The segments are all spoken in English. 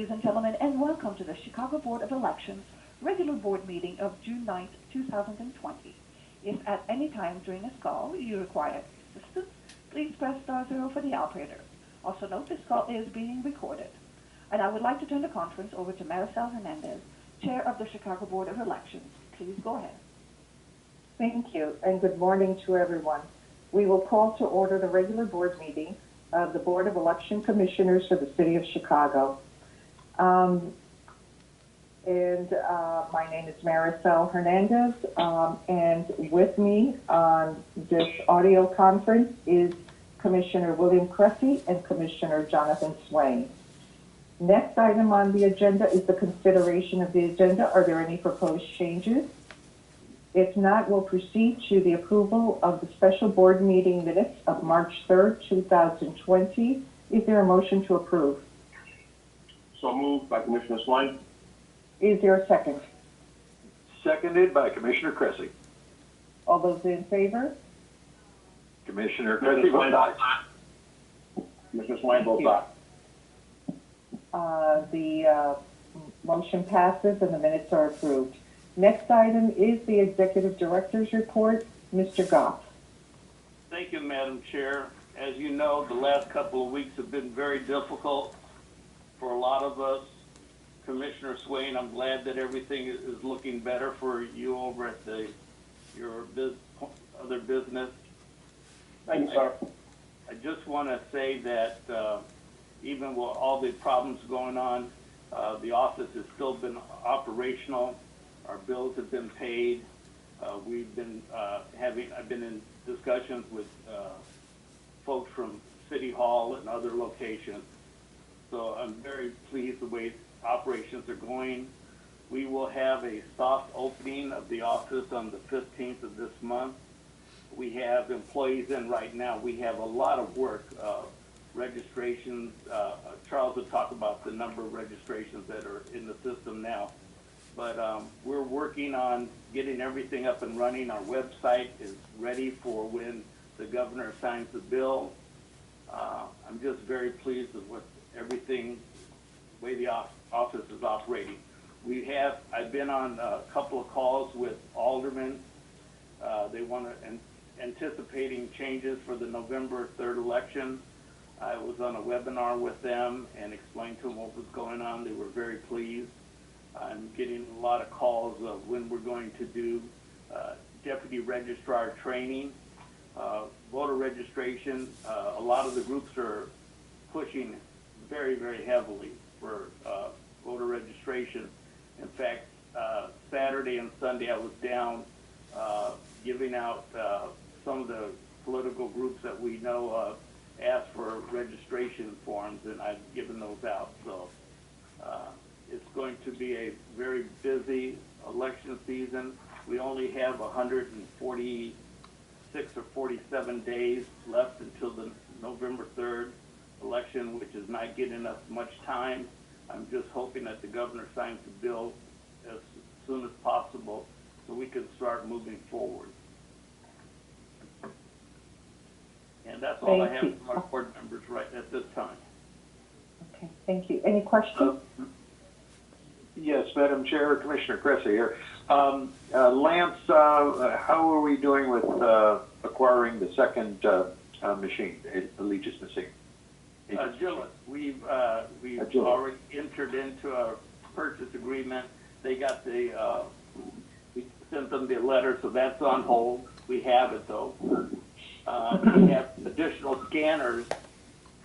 ladies and gentlemen, and welcome to the Chicago Board of Elections regular board meeting of June 9th, 2020. If at any time during this call you require assistance, please press *0 for the operator. Also note this call is being recorded. And I would like to turn the conference over to Marisel Hernandez, Chair of the Chicago Board of Elections. Please go ahead. Thank you, and good morning to everyone. We will call to order the regular board meeting of the Board of Election Commissioners for the City of Chicago. My name is Marisel Hernandez, and with me on this audio conference is Commissioner William Kresse and Commissioner Jonathan Swain. Next item on the agenda is the consideration of the agenda. Are there any proposed changes? If not, we'll proceed to the approval of the special board meeting minutes of March 3rd, 2020. Is there a motion to approve? So moved by Commissioner Swain. Is there a second? Seconded by Commissioner Kresse. All those in favor? Commissioner Kresse votes aye. Commissioner Swain votes aye. The motion passes and the minutes are approved. Next item is the Executive Director's Report. Mr. Goff. Thank you, Madam Chair. As you know, the last couple of weeks have been very difficult for a lot of us. Commissioner Swain, I'm glad that everything is looking better for you over at your other business. Thank you, sir. I just want to say that even with all the problems going on, the office has still been operational. Our bills have been paid. We've been I've been in discussions with folks from City Hall and other locations. So I'm very pleased the way operations are going. We will have a soft opening of the office on the 15th of this month. We have employees in right now. We have a lot of work, registrations. Charles will talk about the number of registrations that are in the system now. But we're working on getting everything up and running. Our website is ready for when the governor signs the bill. I'm just very pleased with what everything, the way the office is operating. I've been on a couple of calls with aldermen. They want to, anticipating changes for the November 3rd election. I was on a webinar with them and explained to them what was going on. They were very pleased. I'm getting a lot of calls of when we're going to do deputy registrar training, voter registration. A lot of the groups are pushing very, very heavily for voter registration. In fact, Saturday and Sunday I was down giving out some of the political groups that we know ask for registration forms, and I've given those out. So it's going to be a very busy election season. We only have 146 or 47 days left until the November 3rd election, which is not getting us much time. I'm just hoping that the governor signs the bill as soon as possible so we can start moving forward. And that's all I have from our board members right at this time. Okay, thank you. Any questions? Yes, Madam Chair, Commissioner Kresse here. Lance, how are we doing with acquiring the second machine, the Legis machine? Gillett, we've already entered into a purchase agreement. They got we sent them the letter, so that's on hold. We have it though. We have additional scanners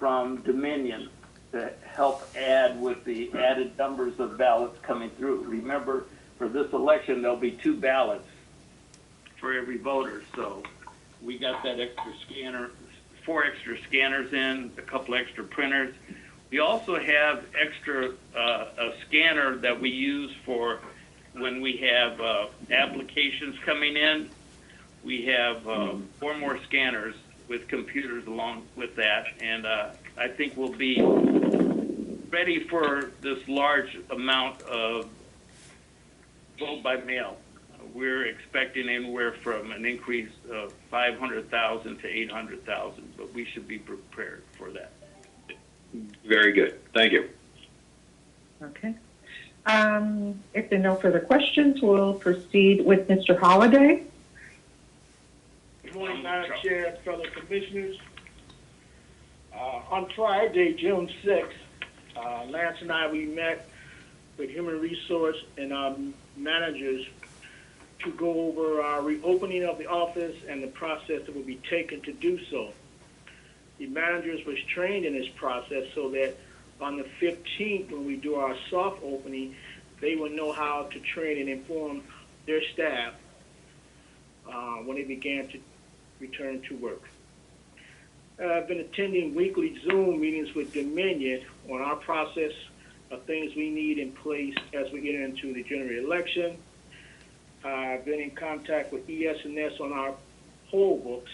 from Dominion to help add with the added numbers of ballots coming through. Remember, for this election, there'll be 2 ballots for every voter. So we got that extra scanner, 4 extra scanners in, a couple extra printers. We also have extra a scanner that we use for when we have applications coming in. We have 4 more scanners with computers along with that, and I think we'll be ready for this large amount of vote by mail. We're expecting anywhere from an increase of 500,000 to 800,000, but we should be prepared for that. Very good. Thank you. Okay. If there are no further questions, we'll proceed with Mr. Holliday. Good morning, Madam Chair and fellow commissioners. On Friday, June 6th, Lance and I, we met with Human Resource and our managers to go over our reopening of the office and the process that will be taken to do so. The managers was trained in this process so that on the 15th, when we do our soft opening, they will know how to train and inform their staff when they began to return to work. I've been attending weekly Zoom meetings with Dominion on our process of things we need in place as we enter into the general election. I've been in contact with ES&S on our poll books.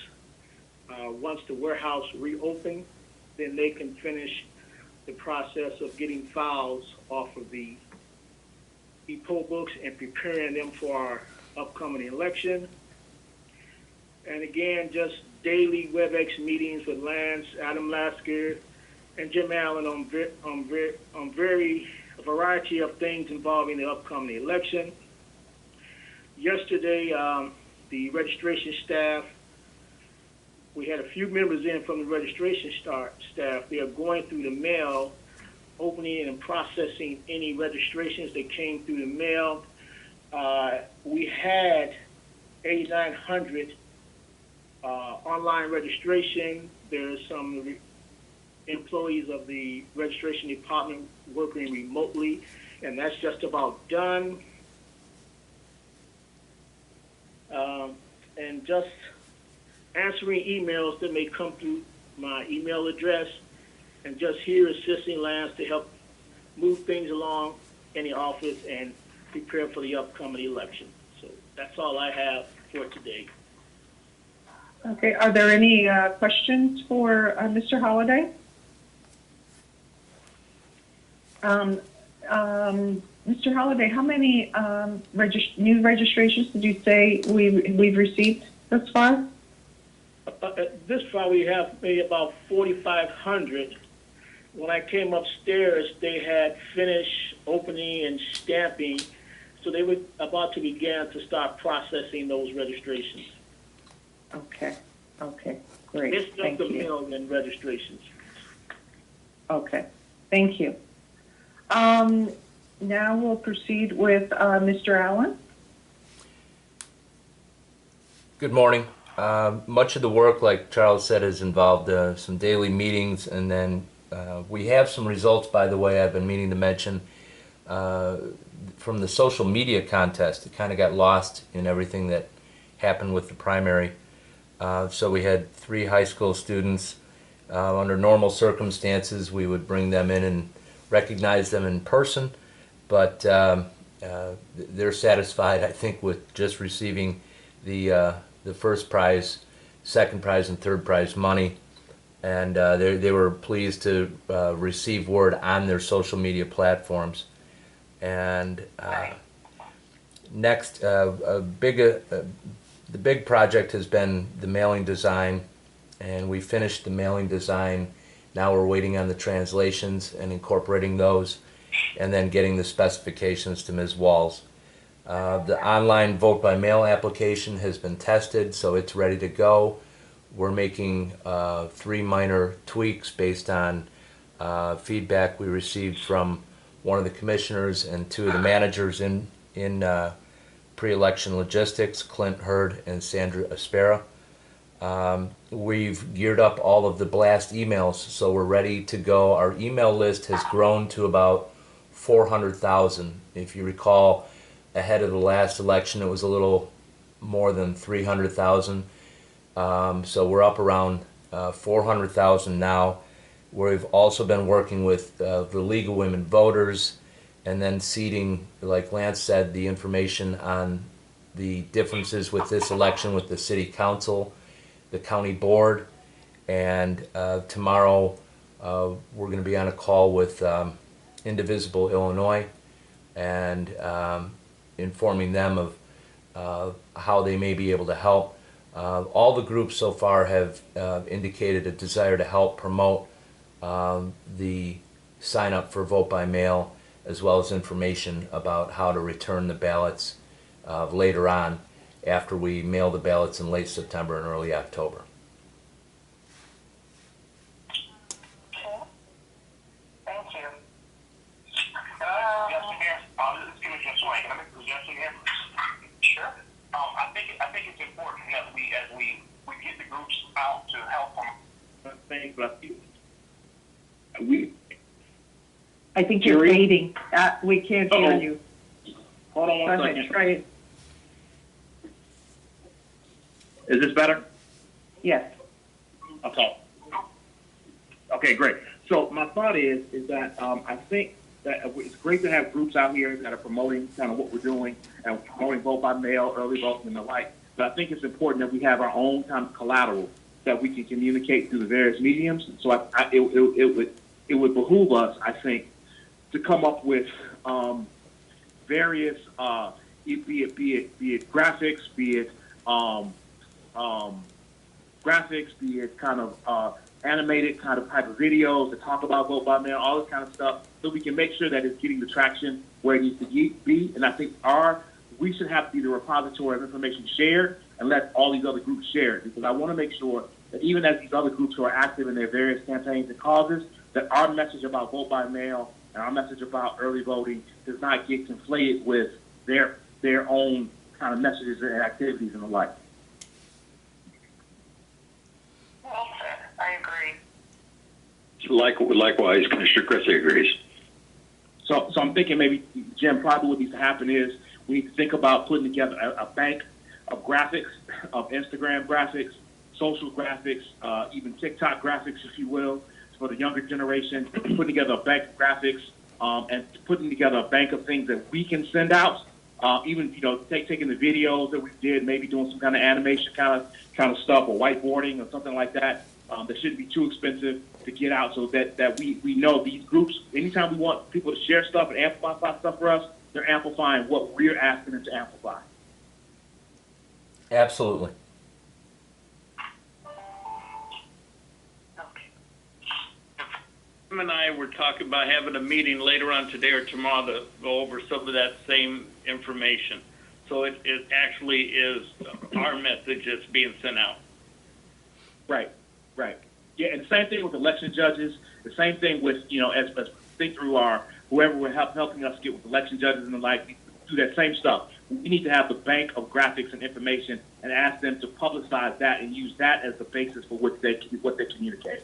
Once the warehouse reopens, then they can finish the process of getting files off of the poll books and preparing them for our upcoming election. And again, just daily WebEx meetings with Lance, Adam Lasker, and Jim Allen on a variety of things involving the upcoming election. Yesterday, the registration staff, we had a few members in from the registration staff. They are going through the mail, opening and processing any registrations that came through the mail. We had 8,900 online registration. There's some employees of the registration department working remotely, and that's just about done. And just answering emails that may come through my email address, and just here assisting Lance to help move things along in the office and prepare for the upcoming election. So that's all I have for today. Okay, are there any questions for Mr. Holliday? Mr. Holliday, how many new registrations did you say we've received thus far? This far, we have maybe about 4,500. When I came upstairs, they had finished opening and stamping, so they were about to begin to start processing those registrations. Okay, great. It's just a million registrations. Okay, thank you. Now we'll proceed with Mr. Allen. Good morning. Much of the work, like Charles said, has involved some daily meetings, and then we have some results, by the way, I've been meaning to mention, from the social media contest. It kind of got lost in everything that happened with the primary. So we had 3 high school students. Under normal circumstances, we would bring them in and recognize them in person, but they're satisfied, I think, with just receiving the first prize, second prize, and third prize money, and they were pleased to receive word on their social media platforms. And next, the big project has been the mailing design, and we finished the mailing design. Now we're waiting on the translations and incorporating those, and then getting the specifications to Ms. Walls. The online vote-by-mail application has been tested, so it's ready to go. We're making 3 minor tweaks based on feedback we received from one of the commissioners and 2 of the managers in pre-election logistics, Clint Hurd and Sandra Aspera. We've geared up all of the blast emails, so we're ready to go. Our email list has grown to about 400,000. If you recall, ahead of the last election, it was a little more than 300,000. So we're up around 400,000 now. We've also been working with the League of Women Voters, and then seeding, like Lance said, the information on the differences with this election with the City Council, the County Board, and tomorrow we're going to be on a call with Indivisible Illinois, and informing them of how they may be able to help. All the groups so far have indicated a desire to help promote the sign up for vote by mail as well as information about how to return the ballots later on after we mail the ballots in late September and early October. Thank you. Can I make a suggestion here? This is Commissioner Swain. Can I make a suggestion here? Sure. I think it's important that we get the groups out to help them. I think you're fading. We can't hear Uh-oh. you. Hold on Go one ahead, second. try it. Is this better? Yes. Okay. Okay, great. So my thought is that I think that it's great to have groups out here that are promoting kind of what we're doing and promoting vote by mail, early voting, and the like. But I think it's important that we have our own kind of collateral that we can communicate through the various mediums. So it would behoove us, I think, to come up with various, be it graphics, be it graphics, be it kind of animated kind of type of videos that talk about vote by mail, all this kind of stuff, so we can make sure that it's getting the traction where it needs to be. And I think we should have to be the repository of information shared and let all these other groups share it, because I want to make sure that even as these other groups who are active in their various campaigns and causes, that our message about vote by mail and our message about early voting does not get conflated with their own kind of messages and activities and the like. Well said. I agree. Likewise, Commissioner Kresse agrees. So I'm thinking maybe, Jim, probably what needs to happen is we need to think about putting together a bank of graphics, of Instagram graphics, social graphics, even TikTok graphics, if you will, for the younger generation, putting together a bank of graphics, and putting together a bank of things that we can send out. Even, taking the videos that we did, maybe doing some kind of animation kind of stuff, or whiteboarding or something like that. That shouldn't be too expensive to get out, so that we know these groups, anytime we want people to share stuff and amplify stuff for us, they're amplifying what we're asking them to amplify. Absolutely. Jim and I were talking about having a meeting later on today or tomorrow to go over some of that same information. So it actually is our message that's being sent out. Right. Yeah, and the same thing with election judges. The same thing with, as we think through whoever we're helping us get with election judges and the like, we do that same stuff. We need to have the bank of graphics and information and ask them to publicize that and use that as the basis for what they communicate.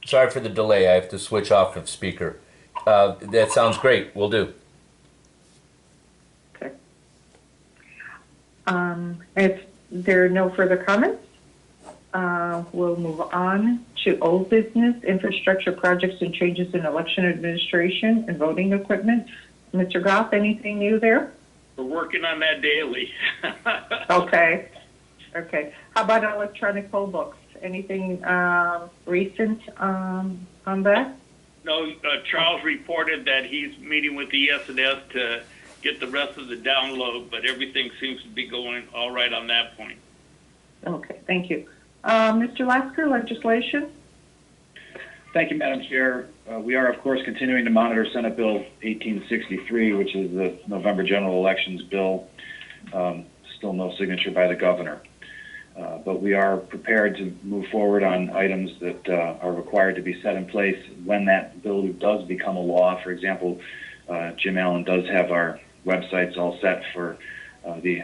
Sorry for the delay. I have to switch off of speaker. That sounds great. We'll do. Okay. If there are no further comments, we'll move on to old business, infrastructure projects and changes in election administration and voting equipment. Mr. Goff, anything new there? We're working on that daily. Okay. How about electronic poll books? Anything recent on that? No, Charles reported that he's meeting with the ES&S to get the rest of the download, but everything seems to be going all right on that point. Okay, thank you. Mr. Lasker, legislation? Thank you, Madam Chair. We are, of course, continuing to monitor Senate Bill 1863, which is the November general elections bill. Still no signature by the governor. But we are prepared to move forward on items that are required to be set in place when that bill does become a law. For example, Jim Allen does have our websites all set for the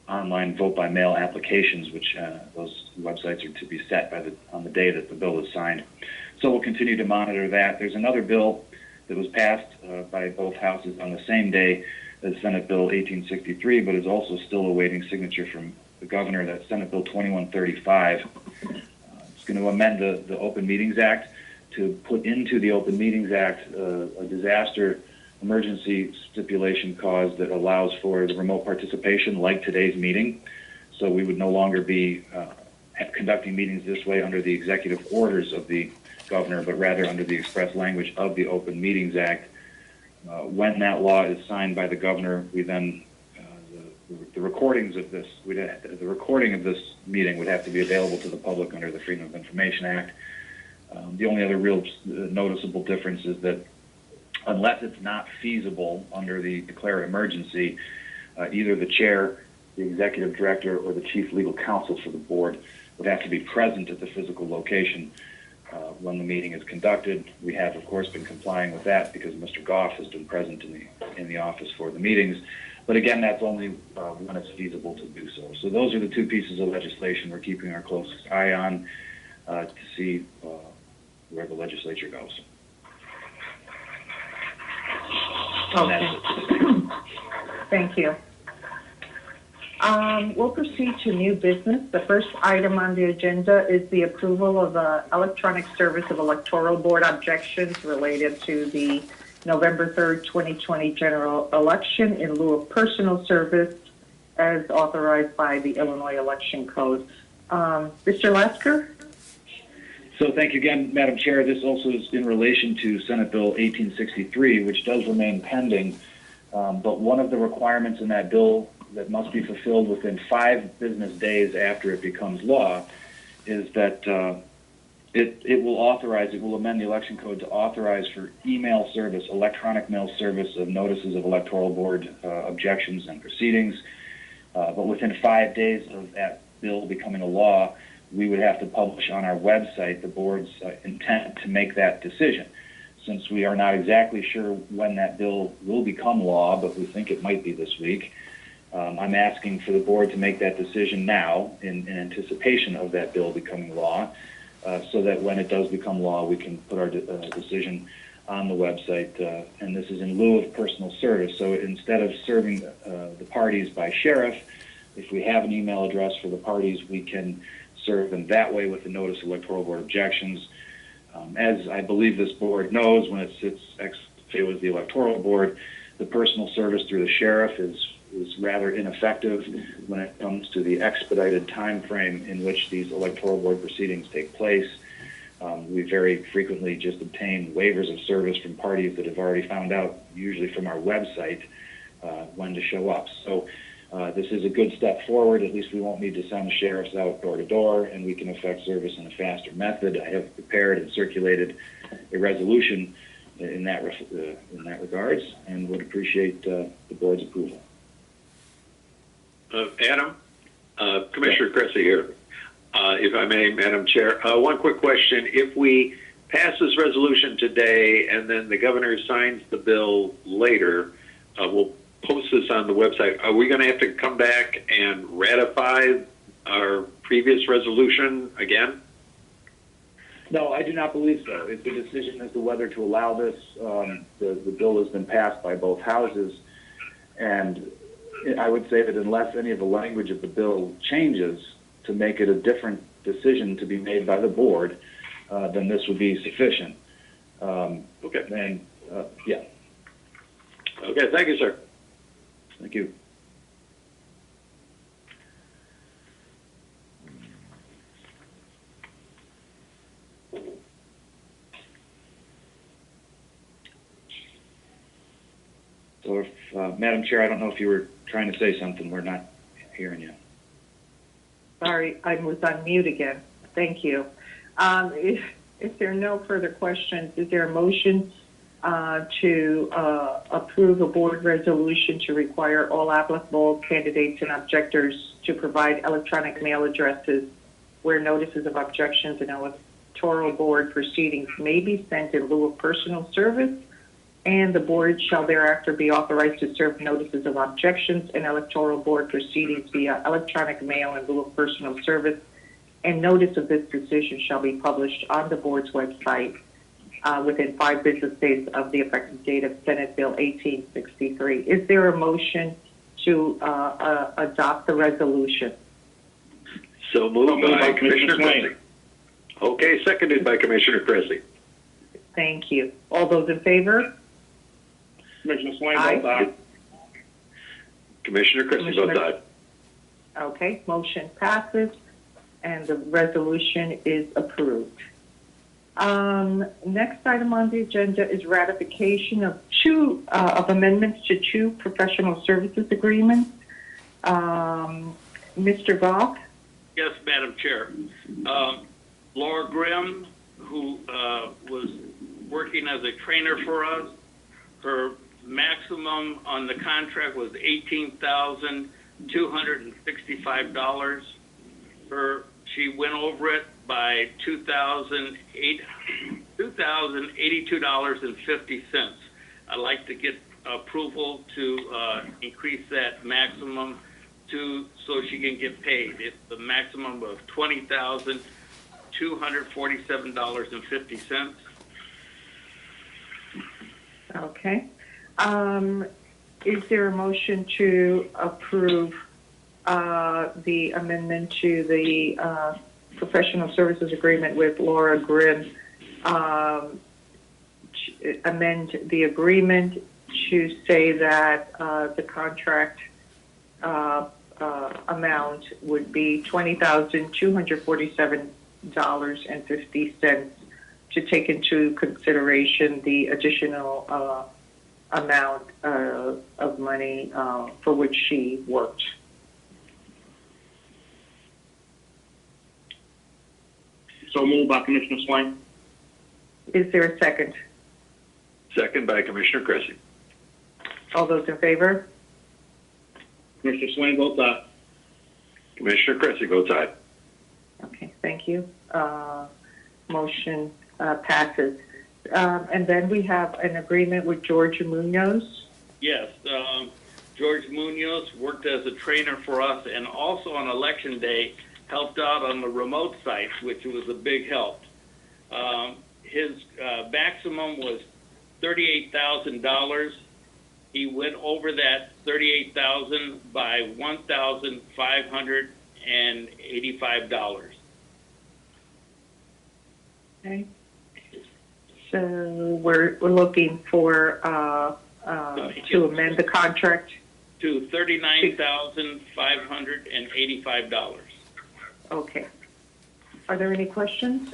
online vote-by-mail applications, which those websites are to be set on the day that the bill is signed. So we'll continue to monitor that. There's another bill that was passed by both houses on the same day as Senate Bill 1863, but is also still awaiting signature from the governor. That's Senate Bill 2135. It's going to amend the Open Meetings Act to put into the Open Meetings Act a disaster emergency stipulation clause that allows for the remote participation like today's meeting. So we would no longer be conducting meetings this way under the executive orders of the governor, but rather under the express language of the Open Meetings Act. When that law is signed by the governor, we then the recordings of this, the recording of this meeting would have to be available to the public under the Freedom of Information Act. The only other real noticeable difference is that unless it's not feasible under the declared emergency, either the chair, the executive director, or the chief legal counsel for the board would have to be present at the physical location when the meeting is conducted. We have, of course, been complying with that because Mr. Goff has been present in the office for the meetings. But again, that's only when it's feasible to do so. So those are the two pieces of legislation we're keeping our closest eye on to see where the legislature goes. Okay. Thank you. We'll proceed to new business. The first item on the agenda is the approval of the electronic service of electoral board objections related to the November 3rd, 2020 general election in lieu of personal service as authorized by the Illinois Election Code. Mr. Lasker? So thank you again, Madam Chair. This also is in relation to Senate Bill 1863, which does remain pending. But one of the requirements in that bill that must be fulfilled within 5 business days after it becomes law is that it will amend the election code to authorize for email service, electronic mail service of notices of electoral board objections and proceedings. But within 5 days of that bill becoming a law, we would have to publish on our website the board's intent to make that decision. Since we are not exactly sure when that bill will become law, but we think it might be this week, I'm asking for the board to make that decision now in anticipation of that bill becoming law, so that when it does become law, we can put our decision on the website. And this is in lieu of personal service. So instead of serving the parties by sheriff, if we have an email address for the parties, we can serve them that way with the notice of electoral board objections. As I believe this board knows, when it sits ex officio with the electoral board, the personal service through the sheriff is rather ineffective when it comes to the expedited time frame in which these electoral board proceedings take place. We very frequently just obtain waivers of service from parties that have already found out, usually from our website, when to show up. So this is a good step forward. At least we won't need to send sheriffs out door to door, and we can effect service in a faster method. I have prepared and circulated a resolution in that regards, and would appreciate the board's approval. Adam, Commissioner Kresse here. If I may, Madam Chair, one quick question. If we pass this resolution today and then the governor signs the bill later, we'll post this on the website. Are we going to have to come back and ratify our previous resolution again? No, I do not believe so. It's a decision as to whether to allow this. The bill has been passed by both houses, and I would say that unless any of the language of the bill changes to make it a different decision to be made by the board, then this would be sufficient. Okay. And, yeah. Okay, thank you, sir. Thank you. So if, Madam Chair, I don't know if you were trying to say something. We're not hearing you. Sorry, I was on mute again. Thank you. If there are no further questions, is there a motion to approve a board resolution to require all applicable candidates and objectors to provide electronic mail addresses where notices of objections and electoral board proceedings may be sent in lieu of personal service, and the board shall thereafter be authorized to serve notices of objections and electoral board proceedings via electronic mail in lieu of personal service, and notice of this decision shall be published on the board's website within 5 business days of the effective date of Senate Bill 1863. Is there a motion to adopt the resolution? So moved by Commissioner Kresse. Okay, seconded by Commissioner Kresse. Thank you. All those in favor? Commissioner Swain votes aye. Commissioner Kresse votes aye. Okay, motion passes, and the resolution is approved. Next item on the agenda is ratification of amendments to 2 professional services agreements. Mr. Goff? Yes, Madam Chair. Laura Grimm, who was working as a trainer for us. Her maximum on the contract was $18,265. She went over it by $2,082.50. I'd like to get approval to increase that maximum so she can get paid. It's the maximum of $20,247.50. Okay. Is there a motion to approve the amendment to the professional services agreement with Laura Grimm? Amend the agreement to say that the contract amount would be $20,247.50 to take into consideration the additional amount of money for which she worked. So moved by Commissioner Swain. Is there a second? Second by Commissioner Kresse. All those in favor? Commissioner Swain votes aye. Commissioner Kresse votes aye. Okay, thank you. Motion passes. And then we have an agreement with George Munoz. Yes, George Munoz worked as a trainer for us, and also on election day helped out on the remote sites, which was a big help. His maximum was $38,000. He went over that $38,000 by $1,585. Okay. So we're looking for to amend the contract to $39,585. Okay. Are there any questions?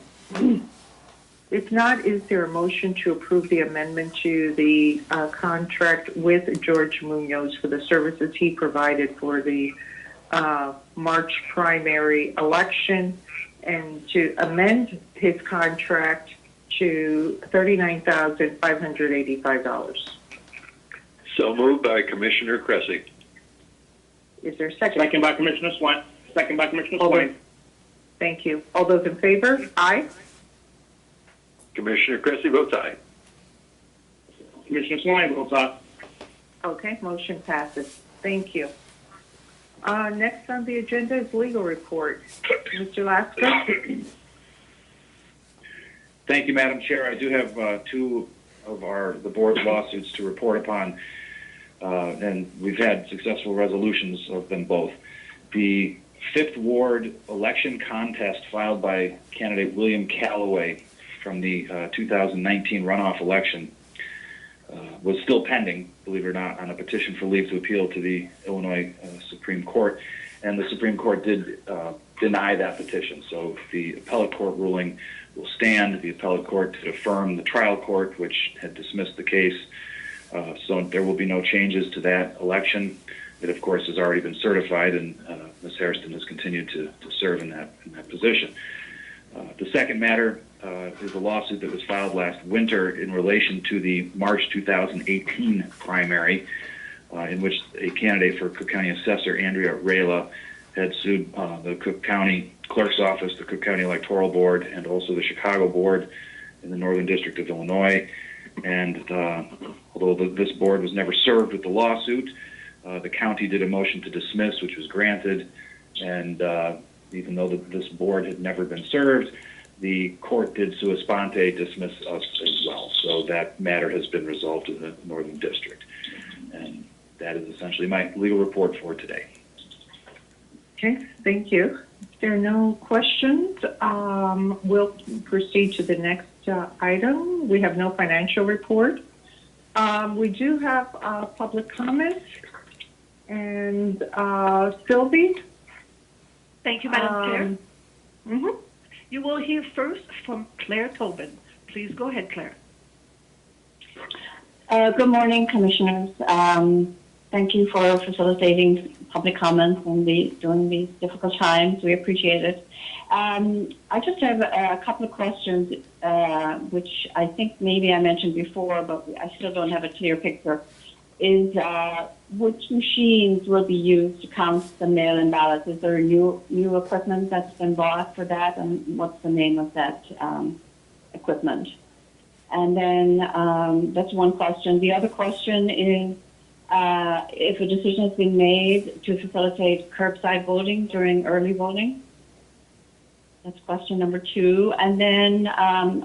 If not, is there a motion to approve the amendment to the contract with George Munoz for the services he provided for the March primary election, and to amend his contract to $39,585? So moved by Commissioner Kresse. Is there a second? Second by Commissioner Swain. Second by Commissioner All Swain. those- Thank you. All those in favor? Aye. Commissioner Kresse votes aye. Commissioner Swain votes aye. Okay, motion passes. Thank you. Next on the agenda is legal report. Mr. Lasker? Thank you, Madam Chair. I do have two of the board's lawsuits to report upon, and we've had successful resolutions of them both. The 5th Ward election contest filed by candidate William Calloway from the 2019 runoff election was still pending, believe it or not, on a petition for leave to appeal to the Illinois Supreme Court, and the Supreme Court did deny that petition. So the appellate court ruling will stand. The appellate court did affirm the trial court, which had dismissed the case. So there will be no changes to that election. It, of course, has already been certified, and Ms. Hairston has continued to serve in that position. The second matter is a lawsuit that was filed last winter in relation to the March 2018 primary, in which a candidate for Cook County Assessor, Andrea Rayla, had sued the Cook County Clerk's Office, the Cook County Electoral Board, and also the Chicago Board in the Northern District of Illinois. And although this board was never served with the lawsuit, the county did a motion to dismiss, which was granted. And even though this board had never been served, the court did sua sponte dismiss us as well. So that matter has been resolved in the Northern District. And that is essentially my legal report for today. Okay, thank you. If there are no questions, we'll proceed to the next item. We have no financial report. We do have public comments. And Sylvie? Thank you, Madam Chair. You will hear first from Claire Tobin. Please go ahead, Claire. Good morning, Commissioners. Thank you for facilitating public comments during these difficult times. We appreciate it. I just have a couple of questions, which I think maybe I mentioned before, but I still don't have a clear picture. Is which machines will be used to count the mail-in ballots? Is there new equipment that's been bought for that, and what's the name of that equipment? And then that's one question. The other question is if a decision has been made to facilitate curbside voting during early voting. That's question number 2. And then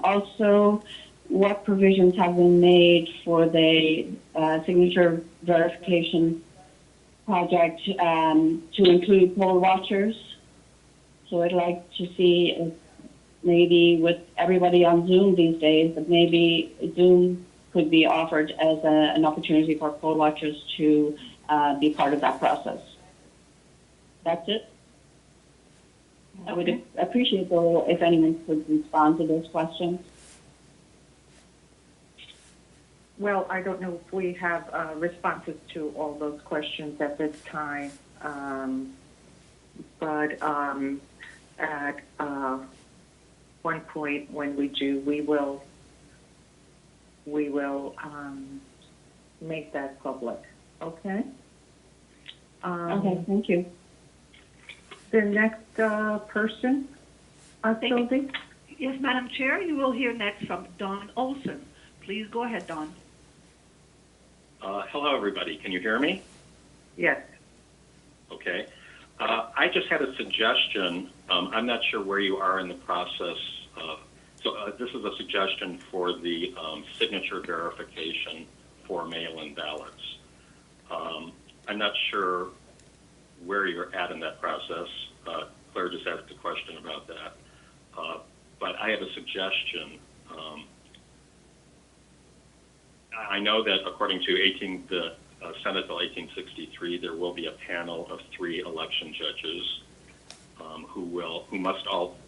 also, what provisions have been made for the signature verification project to include poll watchers? So I'd like to see if maybe with everybody on Zoom these days, that maybe Zoom could be offered as an opportunity for poll watchers to be part of that process. That's it. Okay. I would appreciate, though, if anyone could respond to those questions. Well, I don't know if we have responses to all those questions at this time, but at one point when we do, we will make that public. Okay. Okay. Thank you. The next person, Sylvie. Yes, Madam Chair. You will hear next from Don Olson. Please go ahead, Don. Hello, everybody. Can you hear me? Yes. Okay. I just had a suggestion. I'm not sure where you are in the process. This is a suggestion for the signature verification for mail-in ballots. I'm not sure where you're at in that process. Claire just asked a question about that. But I have a suggestion. I know that according to the Senate Bill 1863, there will be a panel of 3 election judges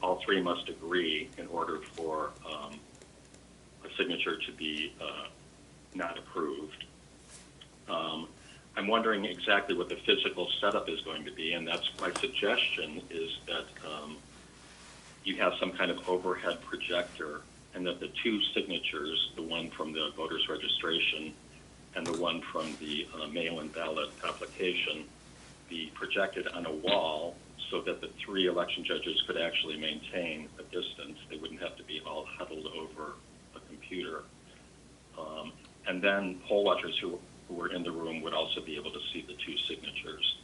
all 3 must agree in order for a signature to be not approved. I'm wondering exactly what the physical setup is going to be, and that's my suggestion is that you have some kind of overhead projector, and that the 2 signatures, the one from the voter's registration and the one from the mail-in ballot application, be projected on a wall so that the 3 election judges could actually maintain a distance. They wouldn't have to be all huddled over a computer. And then poll watchers who were in the room would also be able to see the 2 signatures.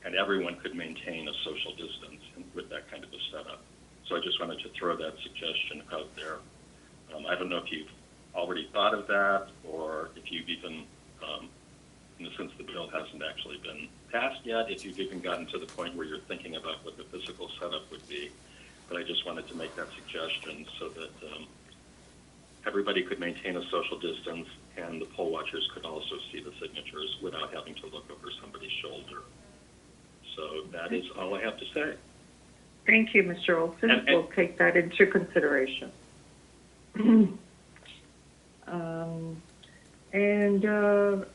And everyone could maintain a social distance with that kind of a setup. So I just wanted to throw that suggestion out there. I don't know if you've already thought of that, or if you've even, since the bill hasn't actually been passed yet, if you've even gotten to the point where you're thinking about what the physical setup would be. But I just wanted to make that suggestion so that everybody could maintain a social distance and the poll watchers could also see the signatures without having to look over somebody's shoulder. So that is all I have to say. Thank you, Mr. Olson. We'll take that into consideration. And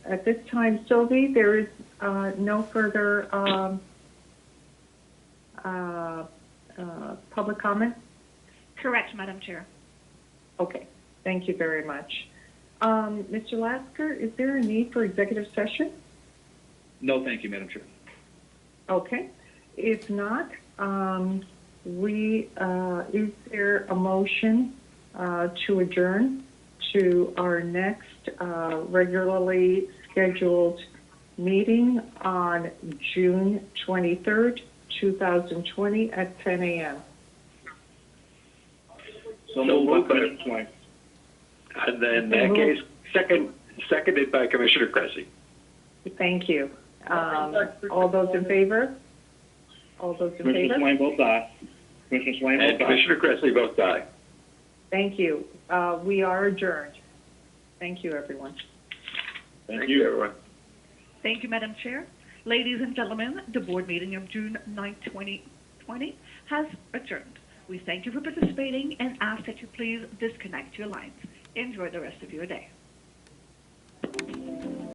at this time, Sylvie, there is no further public comment? Correct, Madam Chair. Okay, thank you very much. Mr. Lasker, is there a need for executive session? No, thank you, Madam Chair. Okay, if not, is there a motion to adjourn to our next regularly scheduled meeting on June 23rd, 2020 at 10 a.m.? So moved by Swain. And then in that case, seconded by Commissioner Kresse. Thank you. All those in favor? All those in Commissioner favor? Swain votes aye. Commissioner Swain And votes aye. Commissioner Kresse votes aye. Thank you. We are adjourned. Thank you, everyone. Thank you, everyone. Thank you, Madam Chair. Ladies and gentlemen, the board meeting of June 9, 2020 has adjourned. We thank you for participating and ask that you please disconnect your lines. Enjoy the rest of your day.